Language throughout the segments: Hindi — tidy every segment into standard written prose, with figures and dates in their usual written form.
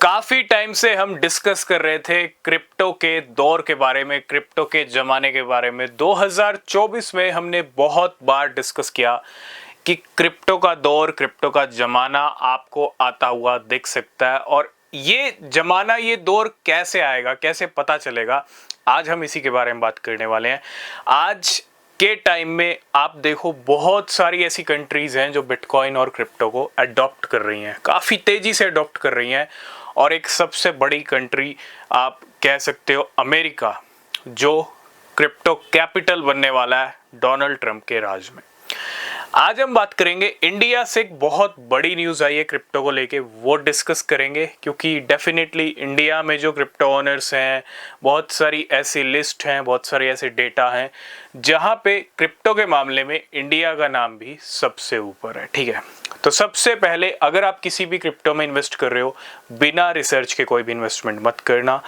काफी टाइम से हम डिस्कस कर रहे थे क्रिप्टो के दौर के बारे में, क्रिप्टो के जमाने के बारे में। 2024 में हमने बहुत बार डिस्कस किया कि क्रिप्टो का दौर, क्रिप्टो का जमाना आपको आता हुआ दिख सकता है। और ये जमाना, ये दौर कैसे आएगा, कैसे पता चलेगा, आज हम इसी के बारे में बात करने वाले हैं। आज के टाइम में आप देखो, बहुत सारी ऐसी कंट्रीज हैं जो बिटकॉइन और क्रिप्टो को अडॉप्ट कर रही हैं, काफ़ी तेज़ी से अडॉप्ट कर रही हैं। और एक सबसे बड़ी कंट्री आप कह सकते हो अमेरिका, जो क्रिप्टो कैपिटल बनने वाला है डोनाल्ड ट्रंप के राज में। आज हम बात करेंगे, इंडिया से एक बहुत बड़ी न्यूज़ आई है क्रिप्टो को लेके, वो डिस्कस करेंगे। क्योंकि डेफिनेटली इंडिया में जो क्रिप्टो ओनर्स हैं, बहुत सारी ऐसी लिस्ट हैं, बहुत सारे ऐसे डेटा हैं जहां पे क्रिप्टो के मामले में इंडिया का नाम भी सबसे ऊपर है। ठीक है, तो सबसे पहले अगर आप किसी भी क्रिप्टो में इन्वेस्ट कर रहे हो, बिना रिसर्च के कोई भी इन्वेस्टमेंट मत करना,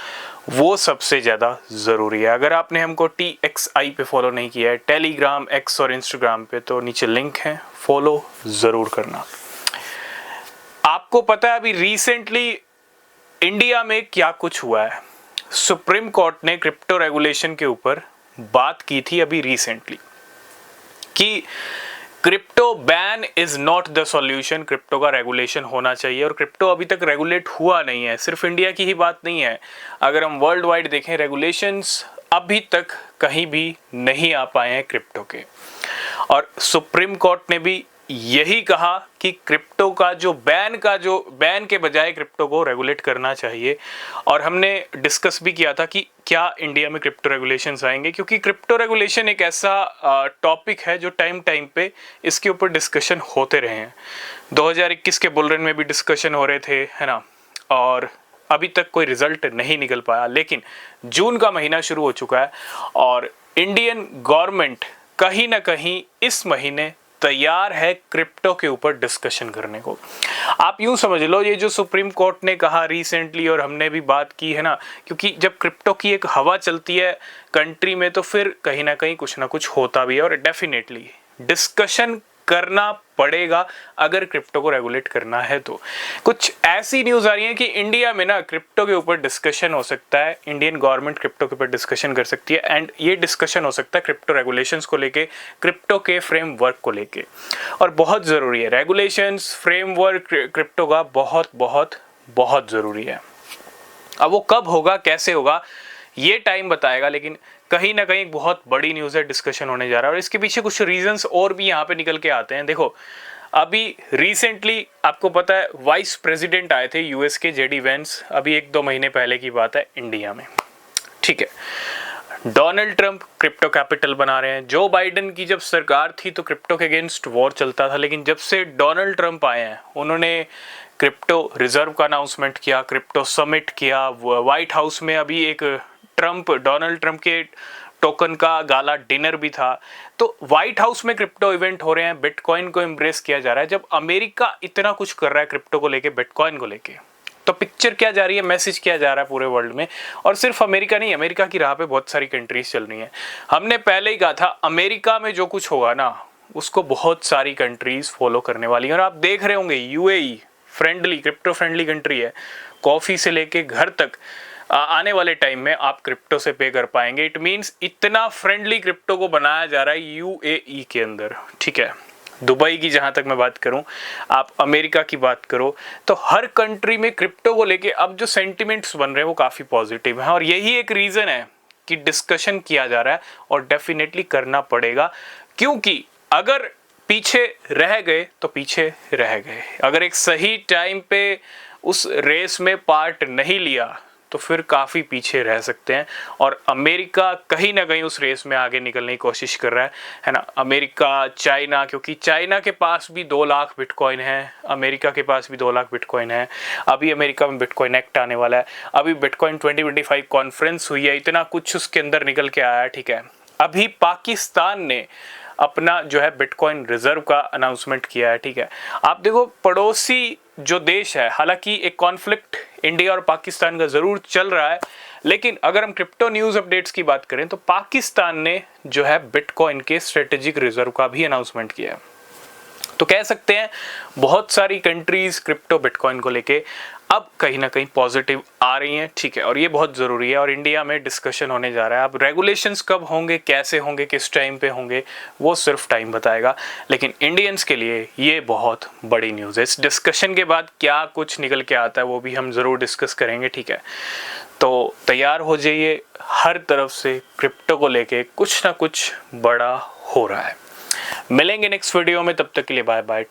वो सबसे ज़्यादा ज़रूरी है। अगर आपने हमको TXI पे फॉलो नहीं किया है, टेलीग्राम, एक्स और इंस्टाग्राम पे, तो नीचे लिंक है, फॉलो ज़रूर करना। आपको पता है अभी रिसेंटली इंडिया में क्या कुछ हुआ है? सुप्रीम कोर्ट ने क्रिप्टो रेगुलेशन के ऊपर बात की थी अभी रिसेंटली कि crypto ban is not the solution, crypto का रेगुलेशन होना चाहिए। और क्रिप्टो अभी तक रेगुलेट हुआ नहीं है। सिर्फ इंडिया की ही बात नहीं है, अगर हम वर्ल्ड वाइड देखें, रेगुलेशंस अभी तक कहीं भी नहीं आ पाए हैं क्रिप्टो के। और सुप्रीम कोर्ट ने भी यही कहा कि क्रिप्टो का जो बैन के बजाय क्रिप्टो को रेगुलेट करना चाहिए। और हमने डिस्कस भी किया था कि क्या इंडिया में क्रिप्टो रेगुलेशंस आएंगे, क्योंकि क्रिप्टो रेगुलेशन एक ऐसा टॉपिक है जो टाइम टाइम पे इसके ऊपर डिस्कशन होते रहे हैं। 2021 के बुल रन में भी डिस्कशन हो रहे थे, है ना, और अभी तक कोई रिजल्ट नहीं निकल पाया। लेकिन जून का महीना शुरू हो चुका है और इंडियन गवर्नमेंट कहीं ना कहीं इस महीने तैयार है क्रिप्टो के ऊपर डिस्कशन करने को। आप यूं समझ लो, ये जो सुप्रीम कोर्ट ने कहा रिसेंटली, और हमने भी बात की है ना, क्योंकि जब क्रिप्टो की एक हवा चलती है कंट्री में, तो फिर कहीं ना कहीं कुछ ना कुछ होता भी है। और डेफिनेटली डिस्कशन करना पड़ेगा अगर क्रिप्टो को रेगुलेट करना है। तो कुछ ऐसी न्यूज़ आ रही है कि इंडिया में ना क्रिप्टो के ऊपर डिस्कशन हो सकता है, इंडियन गवर्नमेंट क्रिप्टो के ऊपर डिस्कशन कर सकती है। एंड ये डिस्कशन हो सकता है क्रिप्टो रेगुलेशंस को लेके, क्रिप्टो के फ्रेमवर्क को लेके। और बहुत ज़रूरी है, रेगुलेशंस, फ्रेमवर्क क्रिप्टो का बहुत बहुत बहुत ज़रूरी है। अब वो कब होगा, कैसे होगा, ये टाइम बताएगा। लेकिन कहीं ना कहीं बहुत बड़ी न्यूज़ है, डिस्कशन होने जा रहा है। और इसके पीछे कुछ रीजंस और भी यहाँ पे निकल के आते हैं। देखो, अभी रिसेंटली आपको पता है वाइस प्रेसिडेंट आए थे यूएस के, जेडी वेंस, अभी 1-2 महीने पहले की बात है, इंडिया में। ठीक है, डोनाल्ड ट्रंप क्रिप्टो कैपिटल बना रहे हैं। जो बाइडेन की जब सरकार थी तो क्रिप्टो के अगेंस्ट वॉर चलता था, लेकिन जब से डोनाल्ड ट्रंप आए हैं, उन्होंने क्रिप्टो रिजर्व का अनाउंसमेंट किया, क्रिप्टो समिट किया। व्हाइट हाउस में अभी एक डोनाल्ड ट्रंप के टोकन का गाला डिनर भी था। तो व्हाइट हाउस में क्रिप्टो इवेंट हो रहे हैं, बिटकॉइन को एम्ब्रेस किया जा रहा है। जब अमेरिका इतना कुछ कर रहा है क्रिप्टो को लेके, बिटकॉइन को लेके, तो पिक्चर क्या जा रही है, मैसेज क्या जा रहा है पूरे वर्ल्ड में। और सिर्फ अमेरिका नहीं, अमेरिका की राह पे बहुत सारी कंट्रीज चल रही हैं। हमने पहले ही कहा था, अमेरिका में जो कुछ होगा ना, उसको बहुत सारी कंट्रीज फॉलो करने वाली हैं। और आप देख रहे होंगे, UAE friendly, crypto friendly country है। कॉफी से लेके घर तक आने वाले टाइम में आप क्रिप्टो से पे कर पाएंगे। इट मीन्स इतना फ्रेंडली क्रिप्टो को बनाया जा रहा है यूएई के अंदर। ठीक है, दुबई की जहां तक मैं बात करूं, आप अमेरिका की बात करो, तो हर कंट्री में क्रिप्टो को लेके अब जो सेंटिमेंट्स बन रहे हैं वो काफ़ी पॉजिटिव हैं। और यही एक रीज़न है कि डिस्कशन किया जा रहा है, और डेफिनेटली करना पड़ेगा। क्योंकि अगर पीछे रह गए तो पीछे रह गए। अगर एक सही टाइम पे उस रेस में पार्ट नहीं लिया तो फिर काफ़ी पीछे रह सकते हैं। और अमेरिका कहीं ना कहीं उस रेस में आगे निकलने की कोशिश कर रहा है ना। अमेरिका, चाइना, क्योंकि चाइना के पास भी 2 लाख बिटकॉइन है, अमेरिका के पास भी 2 लाख बिटकॉइन है। अभी अमेरिका में बिटकॉइन एक्ट आने वाला है, अभी बिटकॉइन 2025 कॉन्फ्रेंस हुई है, इतना कुछ उसके अंदर निकल के आया है। ठीक है, अभी पाकिस्तान ने अपना जो है बिटकॉइन रिजर्व का अनाउंसमेंट किया है। ठीक है, आप देखो, पड़ोसी जो देश है, हालांकि एक कॉन्फ्लिक्ट इंडिया और पाकिस्तान का जरूर चल रहा है, लेकिन अगर हम क्रिप्टो न्यूज अपडेट्स की बात करें तो पाकिस्तान ने जो है बिटकॉइन के स्ट्रेटेजिक रिजर्व का भी अनाउंसमेंट किया है। तो कह सकते हैं बहुत सारी कंट्रीज क्रिप्टो बिटकॉइन को लेके अब कहीं ना कहीं पॉजिटिव आ रही हैं, ठीक है, और ये बहुत ज़रूरी है। और इंडिया में डिस्कशन होने जा रहा है। अब रेगुलेशंस कब होंगे, कैसे होंगे, किस टाइम पे होंगे, वो सिर्फ टाइम बताएगा। लेकिन इंडियंस के लिए ये बहुत बड़ी न्यूज़ है। इस डिस्कशन के बाद क्या कुछ निकल के आता है वो भी हम ज़रूर डिस्कस करेंगे, ठीक है। तो तैयार हो जाइए, हर तरफ से क्रिप्टो को लेके कुछ ना कुछ बड़ा हो रहा है। मिलेंगे नेक्स्ट वीडियो में, तब तक के लिए बाय बाय।